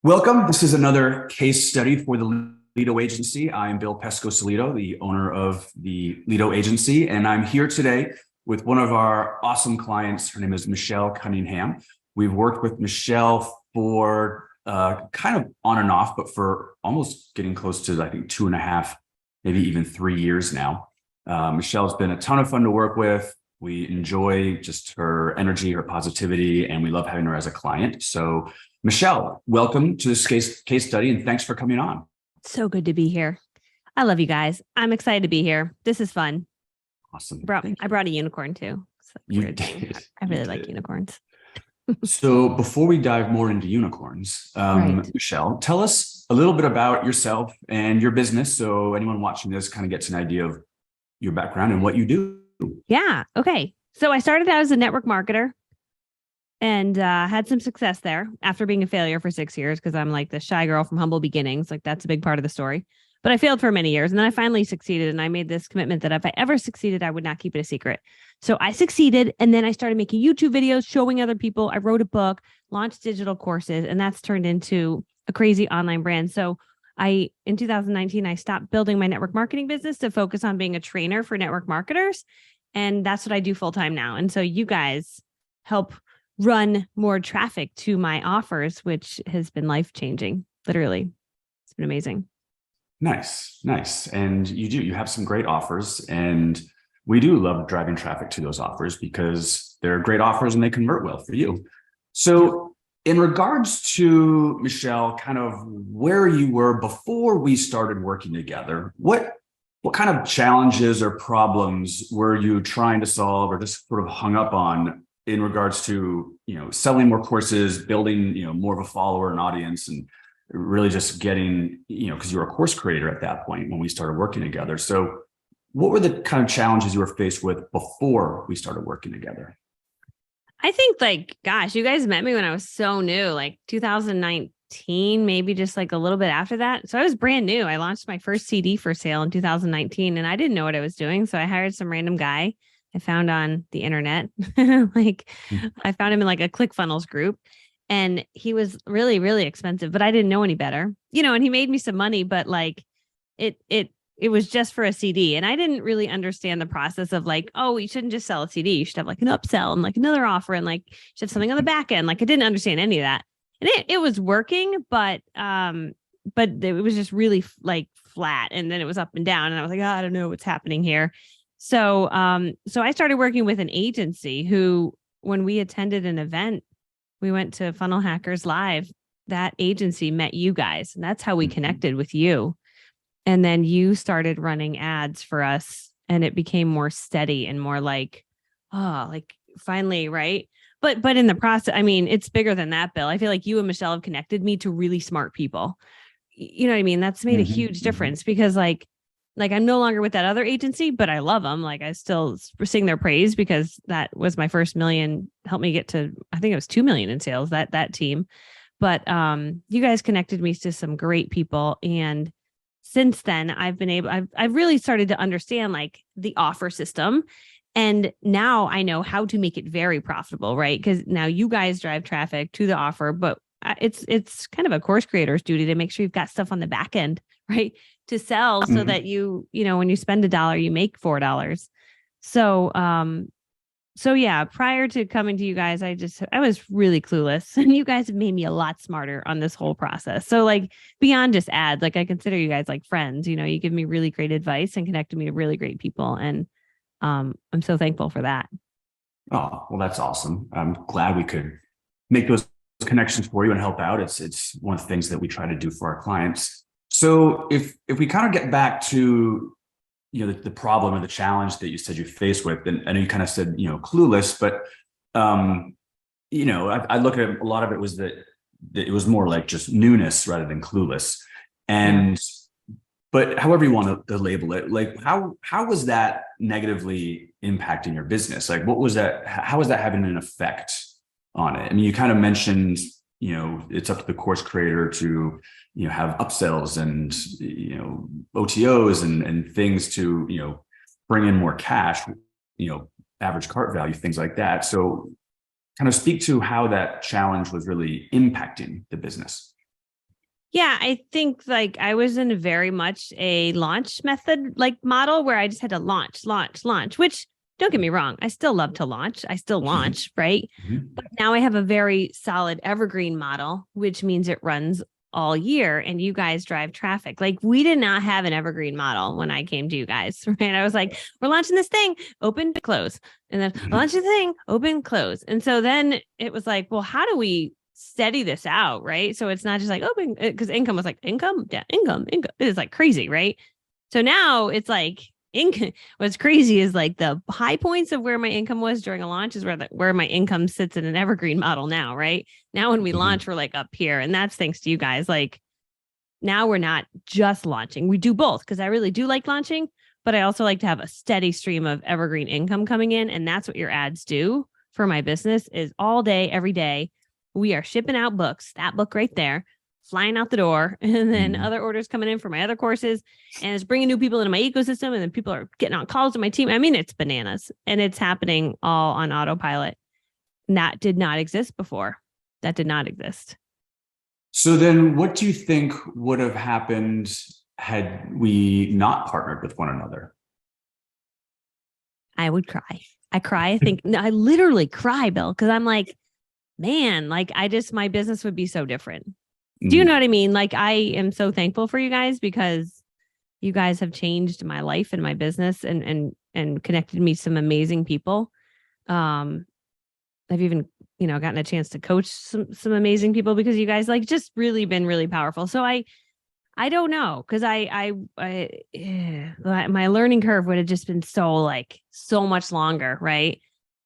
Welcome. This is another case study for the Lido Agency. I'm Bill Pesco-Solito, the owner of the Lido Agency, and I'm here today with one of our awesome clients. Her name is Michelle Cunningham. We've worked with Michelle for kind of on and off, but for almost getting close to, I think, 2.5, maybe even 3 years now. Michelle's been a ton of fun to work with. We enjoy just her energy, her positivity, and we love having her as a client. So Michelle, welcome to this case study, and thanks for coming on. So good to be here. I love you guys. I'm excited to be here. This is fun. Awesome. I brought a unicorn too. You did. I really like unicorns. So before we dive more into unicorns, Right. Michelle, tell us a little bit about yourself and your business so anyone watching this kind of gets an idea of your background and what you do. Yeah. Okay. So I started out as a network marketer and had some success there after being a failure for 6 years because I'm like the shy girl from humble beginnings. Like that's a big part of the story. But I failed for many years and then I finally succeeded. And I made this commitment that if I ever succeeded, I would not keep it a secret. So I succeeded. And then I started making YouTube videos, showing other people. I wrote a book, launched digital courses, and that's turned into a crazy online brand. So in 2019, I stopped building my network marketing business to focus on being a trainer for network marketers. And that's what I do full time now. And so you guys help run more traffic to my offers, which has been life-changing. Literally. It's been amazing. Nice. And you have some great offers, and we do love driving traffic to those offers because they're great offers and they convert well for you. So in regards to Michelle, kind of where you were before we started working together, what kind of challenges or problems were you trying to solve or just sort of hung up on in regards to, selling more courses, building, more of a follower and audience, and really just getting, because you were a course creator at that point when we started working together. So what were the kind of challenges you were faced with before we started working together? I think gosh, you guys met me when I was so new, like 2019, maybe just like a little bit after that. So I was brand new. I launched my first CD for sale in 2019 and I didn't know what I was doing. So I hired some random guy I found on the internet. I found him in like a ClickFunnels group and he was really, really expensive, but I didn't know any better, and he made me some money, but like it was just for a CD. And I didn't really understand the process of like, oh, you shouldn't just sell a CD. You should have like an upsell and like another offer and like you should have something on the back end. Like I didn't understand any of that. And it was working, but it was just really like flat. And then it was up and down. And I was like, oh, I don't know what's happening here. So I started working with an agency who, when we attended an event, we went to Funnel Hackers Live. That agency met you guys, and that's how we connected with you. And then you started running ads for us, and it became more steady and more like, oh, like finally, right? But in the process, I mean, it's bigger than that, Bill. I feel like you and Michelle have connected me to really smart people. You know what I mean? That's made a huge difference because like I'm no longer with that other agency, but I love them. Like I still sing their praise because that was my first million, helped me get to, I think it was 2 million in sales, that team. But you guys connected me to some great people. And since then I've really started to understand like the offer system. And now I know how to make it very profitable, right? Because now you guys drive traffic to the offer, but it's kind of a course creator's duty to make sure you've got stuff on the back end, right? To sell so that when you spend $1, you make $4. So yeah, prior to coming to you guys, I was really clueless and you guys have made me a lot smarter on this whole process. So like beyond just ads, like I consider you guys like friends, you give me really great advice and connected me to really great people. And I'm so thankful for that. Oh, well, that's awesome. I'm glad we could make those connections for you and help out. It's one of the things that we try to do for our clients. So if we kind of get back to, the problem or the challenge that you said you faced with, and I know you kind of said, clueless, but, I look at it, a lot of it was that it was more like just newness rather than clueless. And, but however you want to label it, like how was that negatively impacting your business? Like what was that, how was that having an effect on it? I mean, you kind of mentioned, it's up to the course creator to, have upsells and, OTOs and things to, bring in more cash, average cart value, things like that. So kind of speak to how that challenge was really impacting the business. Yeah, I think like I was in very much a launch method like model where I just had to launch, which don't get me wrong, I still love to launch. I still launch, right? Mhm. But now I have a very solid evergreen model, which means it runs all year and you guys drive traffic. Like we did not have an evergreen model when I came to you guys, right? I was like, we're launching this thing, open, close. And then launch the thing, open, close. And so then it was like, well, how do we steady this out, right? So it's not just like open because income was like income, yeah, income. It's like crazy, right? So now it's like income. What's crazy is like the high points of where my income was during a launch is where my income sits in an evergreen model now, right? Now when we Mhm. launch, we're like up here, and that's thanks to you guys. Like now we're not just launching; we do both because I really do like launching, but I also like to have a steady stream of evergreen income coming in, and that's what your ads do for my business is all day, every day. We are shipping out books, that book right there, flying out the door, and then Mhm. other orders coming in for my other courses, and it's bringing new people into my ecosystem, and then people are getting on calls to my team. I mean, it's bananas, and it's happening all on autopilot. And that did not exist before. That did not exist. So then what do you think would have happened had we not partnered with one another? I would cry. I cry. I think no, I literally cry, Bill, because I'm like, man, like my business would be so different. Do you know Mhm. what I mean? Like I am so thankful for you guys because you guys have changed my life and my business and connected me to some amazing people. Um, I've even, gotten a chance to coach some amazing people because you guys like just really been really powerful. So I don't know because my learning curve would have just been so much longer, right?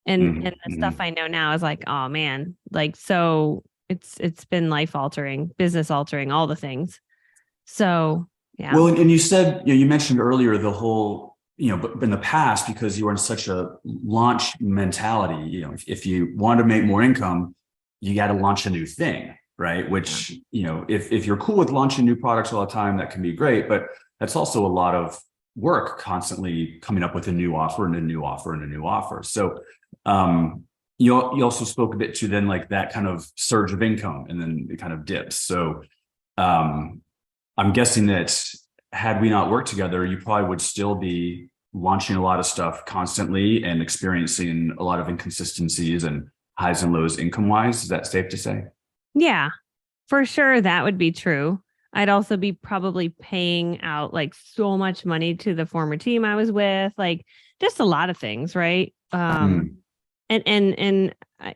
And Mhm. the stuff Mhm. I know now is like, oh man, like so it's been life altering, business altering, all the things. So yeah. Well, and you said, you mentioned earlier the whole, but in the past, because you were in such a launch mentality, if you want to make more income, you got to launch a new thing, right? Yeah. Which, if you're cool with launching new products all the time, that can be great, but that's also a lot of work constantly coming up with a new offer and a new offer and a new offer. So, you also spoke a bit to then like that kind of surge of income and then it kind of dips. So, um, I'm guessing that had we not worked together, you probably would still be launching a lot of stuff constantly and experiencing a lot of inconsistencies and highs and lows income wise. Is that safe to say? Yeah, for sure that would be true. I'd also be probably paying out like so much money to the former team I was with, like just a lot of things, right? Mm.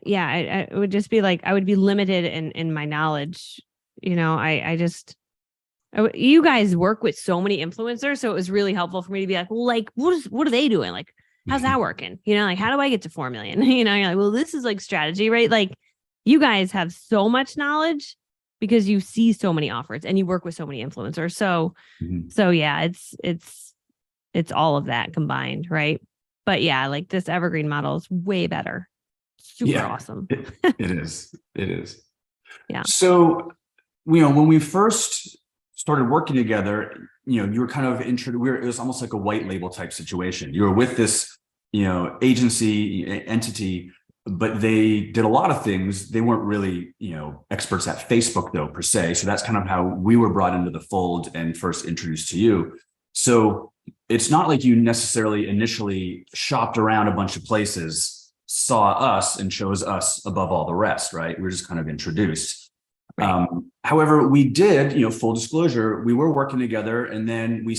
Yeah, I would just be like I would be limited in my knowledge. I just you guys work with so many influencers, so it was really helpful for me to be like, well, like what are they doing? Like, how's that working? Like how do I get to 4 million? You're like, well, this is like strategy, right? Like, you guys have so much knowledge because you see so many offers and you work with so many influencers. Mhm. So yeah, it's all of that combined, right? But yeah, like this evergreen model is way better. Super Yeah, awesome. it is. It is. Yeah. So, when we first started working together, you were kind of it was almost like a white label type situation. You were with this, agency entity, but they did a lot of things. They weren't really, experts at Facebook though, per se. So that's kind of how we were brought into the fold and first introduced to you. So it's not like you necessarily initially shopped around a bunch of places, saw us and chose us above all the rest, right? We were just kind of introduced. Right. However, we did, full disclosure, we were working together, and then we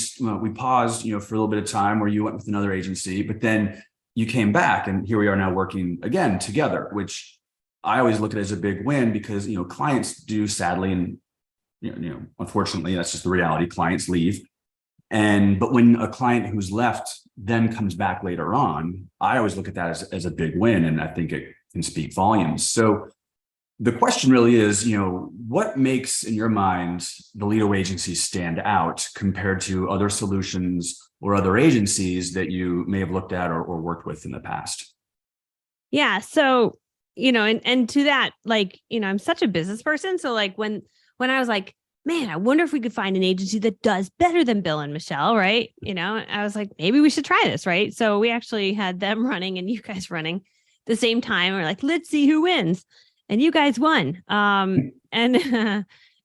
paused, for a little bit of time where you went with another agency, but then you came back, and here we are now working again together, which I always look at as a big win because clients do sadly, and unfortunately, that's just the reality. Clients leave, and but when a client who's left then comes back later on, I always look at that as a big win, and I think it can speak volumes. So the question really is, what makes in your mind the Lido agency stand out compared to other solutions or other agencies that you may have looked at or worked with in the past? Yeah. So, and to that, like, I'm such a business person. So like when I was like, man, I wonder if we could find an agency that does better than Bill and Michelle, right? I was like, maybe we should try this, right? So we actually had them running and you guys running the same time. We're like, let's see who wins. And you guys won. And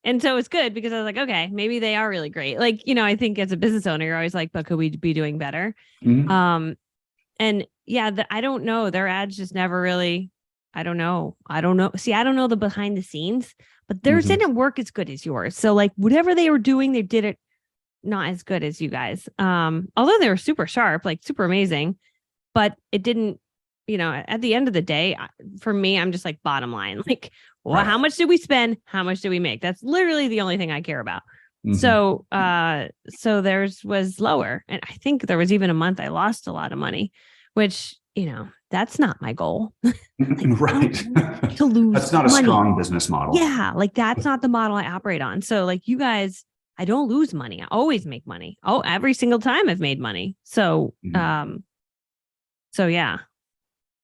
And so it's good because I was like, okay, maybe they are really great. Like, you know, I think as a business owner, you're always like, but could we be doing better? Mhm. And yeah, I don't know. Their ads just never really, I don't know. I don't know. See, I don't know the behind the scenes, but theirs Mhm. didn't work as good as yours. So like whatever they were doing, they did it not as good as you guys. Although they were super sharp, like super amazing, but it didn't, you know, at the end of the day, for me, I'm just like bottom line, like, well, Right. how much did we spend? How much did we make? That's literally the only thing I care about. Mhm. So theirs was lower. And I think there was even a month I lost a lot of money, which, you know, that's not my goal. Like, I don't Right. want to lose That's not a money. strong business model. Yeah, like that's not the model I operate on. So like you guys, I don't lose money. I always make money. Oh, every single time I've made money. Mhm. So yeah,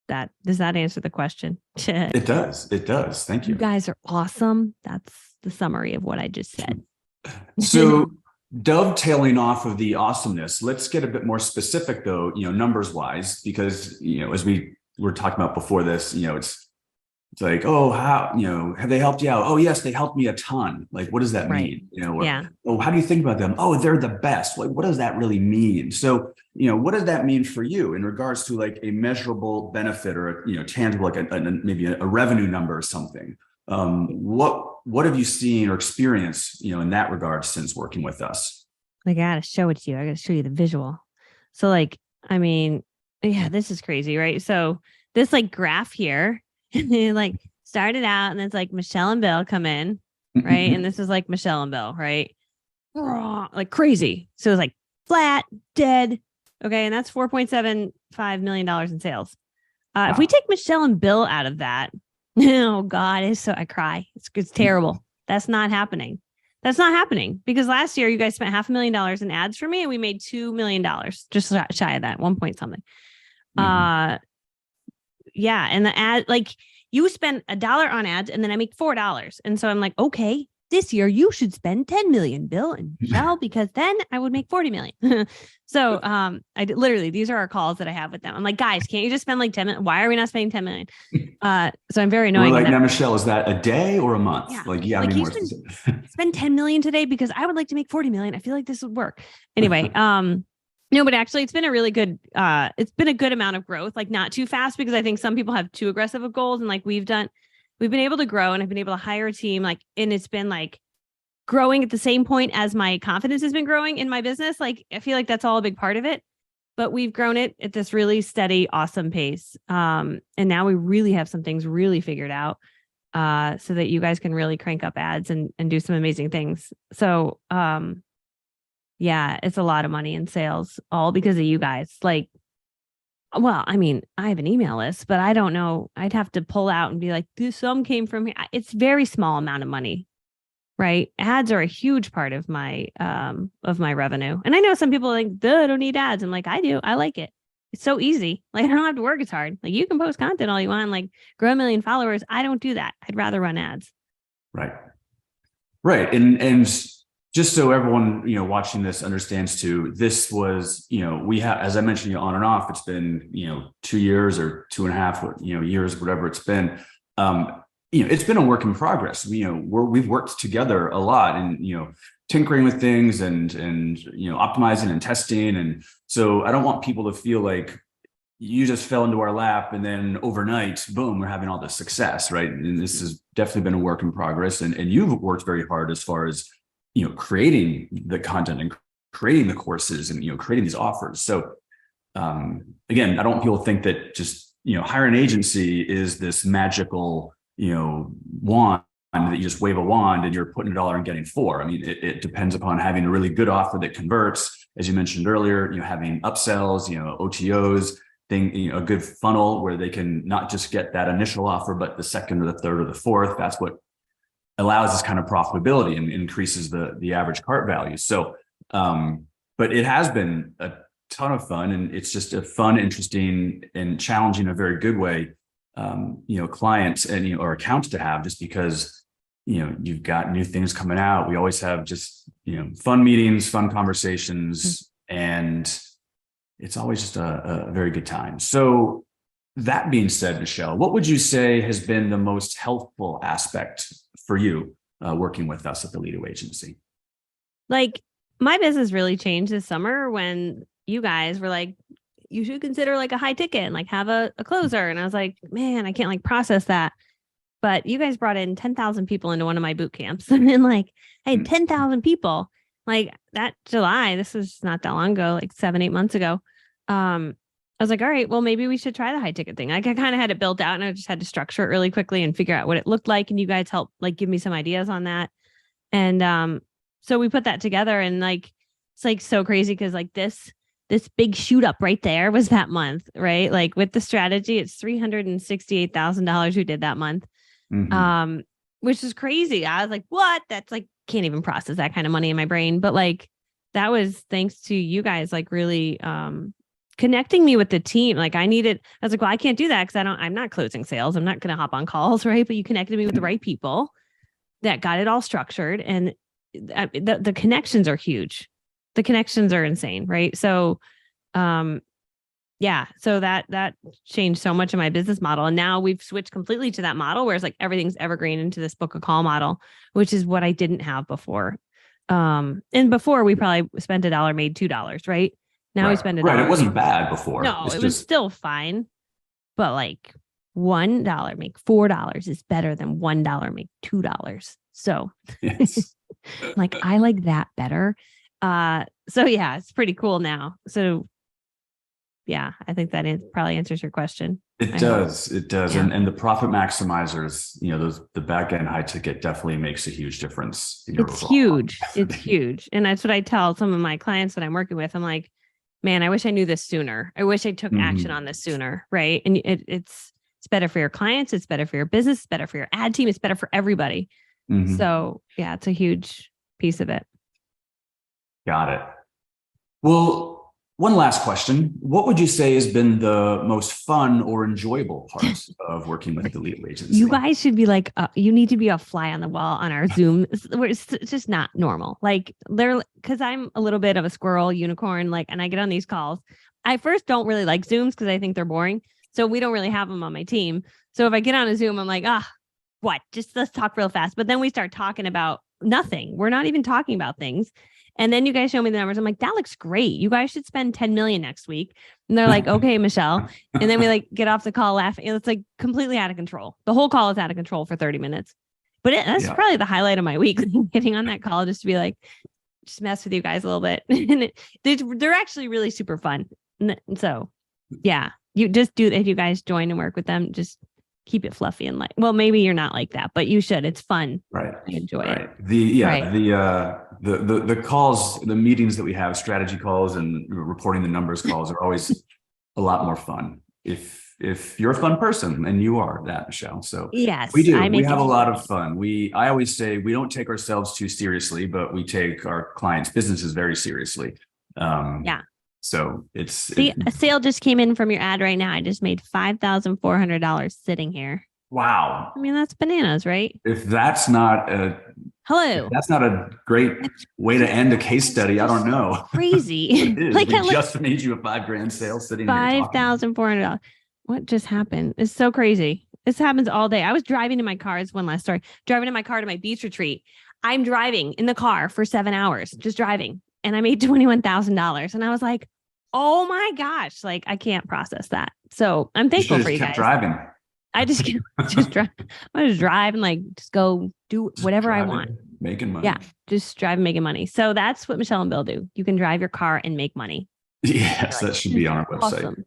that does that answer the question? It does. It does. Thank You you. guys are awesome. That's the summary of what I just said. So dovetailing off of the awesomeness, let's get a bit more specific though, numbers wise, because, as we were talking about before this, it's like, oh, how, have they helped you out? Oh, yes, they helped me a ton. Like, what does that Right. mean? Or, Yeah. oh, how do you think about them? Oh, they're the best. Like, what does that really mean? So, what does that mean for you in regards to like a measurable benefit or, tangible, like maybe a revenue number or something? What have you seen or experienced, in that regard since working with us? Like I gotta show it to you. I gotta show you the visual. So like, I mean, yeah, this is crazy, right? So this like graph here, like started out and it's like Michelle and Bill come in, right? And this is like Michelle and Bill, right? Like crazy. So it's like flat, dead. Okay. And that's $4.75 million in sales. If we Wow. take Michelle and Bill out of that, oh God, it's so I cry. It's terrible. That's not happening. That's not happening because last year you guys spent $500,000 in ads for me and we made $2 million, just shy of that, 1 point something. Mhm. Uh, yeah. And the ad, like you spend $1 on ads and then I make $4. And so I'm like, okay, this year you should spend 10 million, Bill and Michelle, because then I would make 40 million. So literally, these are our calls that I have with them. I'm like, guys, can't you just spend like 10 million? Why are we not spending 10 million? So I'm very We're annoying in like, that. now, Michelle, is that a day or a month? Yeah. Like, yeah, I Like, mean, can you more spend specific. spend 10 million today because I would like to make 40 million. I feel like this would work. Anyway, no, but actually it's been a really good it's been a good amount of growth, like not too fast because I think some people have too aggressive of goals and like we've been able to grow and I've been able to hire a team like and it's been like growing at the same point as my confidence has been growing in my business. Like I feel like that's all a big part of it. But we've grown it at this really steady, awesome pace. And now we really have some things really figured out so that you guys can really crank up ads and do some amazing things. So yeah, it's a lot of money in sales, all because of you guys. Like, well, I mean, I have an email list, but I don't know. I'd have to pull out and be like, this some came from here. It's very small amount of money, right? Ads are a huge part of my revenue. And I know some people are like, duh, I don't need ads. I'm like, I do. I like it. It's so easy. Like I don't have to work as hard. Like you can post content all you want, like grow 1 million followers. I don't do that. I'd rather run ads. Right. Right. And just so everyone, watching this understands too, this was, we have, as I mentioned, on and off, it's been, 2 years or 2.5, years, whatever it's been. It's been a work in progress. We've worked together a lot and, tinkering with things and, optimizing and testing. And so I don't want people to feel like you just fell into our lap and then overnight, boom, we're having all this success, right? And this has definitely been a work in progress. And you've worked very hard as far as, creating the content and creating the courses and, creating these offers. So again, I don't want people to think that just, hire an agency is this magical, wand that you just wave a wand and you're putting $1 and getting four. I mean, it depends upon having a really good offer that converts, as you mentioned earlier, having upsells, OTOs, a good funnel where they can not just get that initial offer, but the second or the third or the fourth. That's what allows this kind of profitability and increases the average cart value. So, but it has been a ton of fun, and it's just a fun, interesting, and challenging, a very good way, clients and or accounts to have, just because you've got new things coming out. We always have just fun meetings, fun conversations, and it's always just a very good time. So that being said, Michelle, what would you say has been the most helpful aspect for you working with us at the Lido Agency? Like my business really changed this summer when you guys were like, you should consider like a high ticket and like have a closer. And I was like, man, I can't like process that. But you guys brought in 10,000 people into one of my boot camps. And then like I had 10,000 people like that July. This was not that long ago, like 7-8 months ago. I was like, all right, well, maybe we should try the high ticket thing. Like I kind of had it built out and I just had to structure it really quickly and figure out what it looked like. And you guys helped like give me some ideas on that. And so we put that together and like it's like so crazy because like this big shoot up right there was that month, right? Like with the strategy, it's $368,000 we did that month. Which is crazy. I was like, what? That's like can't even process that kind of money in my brain. But like that was thanks to you guys like really connecting me with the team. Like I was like, well, I can't do that because I'm not closing sales. I'm not gonna hop on calls, right? But you connected me with the right people that got it all structured. And the connections are huge. The connections are insane, right? So yeah, so that changed so much of my business model. And now we've switched completely to that model where it's like everything's evergreen into this book a call model, which is what I didn't have before. And before we probably spent $1, made $2, right? Now we spend $1. Right. It wasn't bad before. No, it was still fine. But like $1 make $4 is better than $1 make $2. So yes. like I like that better. So yeah, it's pretty cool now. So yeah, I think that probably answers your question. It does. It does. Yeah. And the profit maximizers, the back end high ticket definitely makes a huge difference. It's huge. It's huge. And that's what I tell some of my clients that I'm working with. I'm like, man, I wish I knew this sooner. I wish I took action on this sooner. Right. And it's better for your clients. It's better for your business. It's better for your ad team. It's better for everybody. So yeah, it's a huge piece of it. Got it. Well, one last question. What would you say has been the most fun or enjoyable part of working with the Lido Agency? You guys should be like, you need to be a fly on the wall on our Zoom. It's just not normal. Like because I'm a little bit of a squirrel unicorn, like, and I get on these calls. I first don't really like Zooms because I think they're boring. So we don't really have them on my team. So if I get on a Zoom, I'm like, what? Just let's talk real fast. But then we start talking about nothing. We're not even talking about things. And then you guys show me the numbers. I'm like, that looks great. You guys should spend 10 million next week. And they're like, okay, Michelle. And then we like get off the call laughing. It's like completely out of control. The whole call is out of control for 30 minutes. But that's probably the highlight of my week, getting on that call just to be like, just mess with you guys a little bit. And they're actually really super fun. And so, yeah, you just do, if you guys join and work with them, just keep it fluffy and well, maybe you're not like that, but you should. It's fun. Right. I enjoy it. The calls, the meetings that we have, strategy calls and reporting the numbers calls are always a lot more fun. If you're a fun person, and you are that, Michelle. So yes, we do. We have a lot of fun. I always say we don't take ourselves too seriously, but we take our clients' businesses very seriously. Yeah. So a sale just came in from your ad right now. I just made $5,400 sitting here. Wow. I mean, that's bananas, right? If that's not a great way to end a case study, I don't know. Crazy. Like we just made you a $5,000 sale sitting here. $5,400. What just happened? It's so crazy. This happens all day. I was driving in my car. It's one last story. Driving in my car to my beach retreat. I'm driving in the car for 7 hours, just driving. And I made $21,000. And I was like, oh my gosh, like I can't process that. So I'm thankful for you guys. Driving. I just drive. I just drive and like just go do whatever I want. Making money. Yeah, just drive and making money. So that's what Michelle and Bill do. You can drive your car and make money. Yes, that should be on our website. Awesome.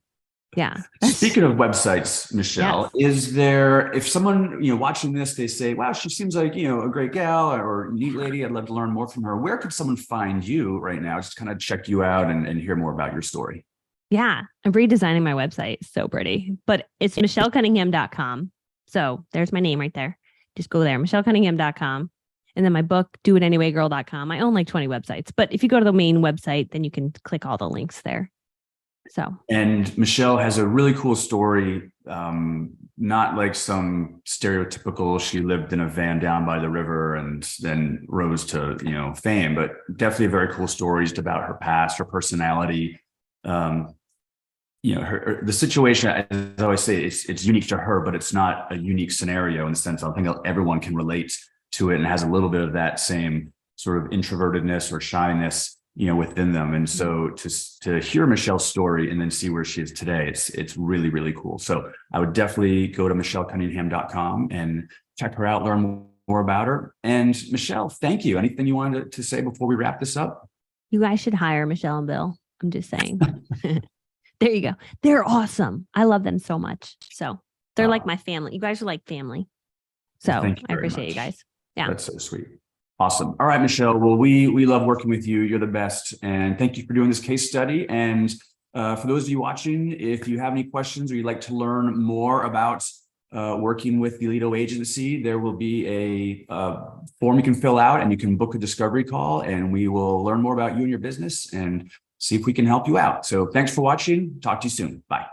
Yeah. Speaking of websites, Michelle, is there, if someone, watching this, they say, wow, she seems like, a great gal or neat lady, I'd love to learn more from her. Where could someone find you right now? Just kind of check you out and hear more about your story. Yeah. I'm redesigning my website. It's so pretty, but it's michellcunningham.com. So there's my name right there. Just go there, michellcunningham.com. And then my book, doitanywaygirl.com. I own like 20 websites, but if you go to the main website, then you can click all the links there. And Michelle has a really cool story, not like some stereotypical, she lived in a van down by the river and then rose to, fame, but definitely a very cool story just about her past, her personality. The situation, as I always say, it's unique to her, but it's not a unique scenario in the sense I think everyone can relate to it and has a little bit of that same sort of introvertedness or shyness, within them. And so to hear Michelle's story and then see where she is today, it's really, really cool. So I would definitely go to michellcunningham.com and check her out, learn more about her. And Michelle, thank you. Anything you wanted to say before we wrap this up? You guys should hire Michelle and Bill. I'm just saying. There you go. They're awesome. I love them so much. So they're like my family. You guys are like family. So I appreciate you guys. Yeah. That's so sweet. Awesome. All right, Michelle. Well, we love working with you. You're the best. And thank you for doing this case study. And for those of you watching, if you have any questions or you'd like to learn more about working with the Lido Agency, there will be a form you can fill out and you can book a discovery call, and we will learn more about you and your business and see if we can help you out. So thanks for watching. Talk to you soon. Bye.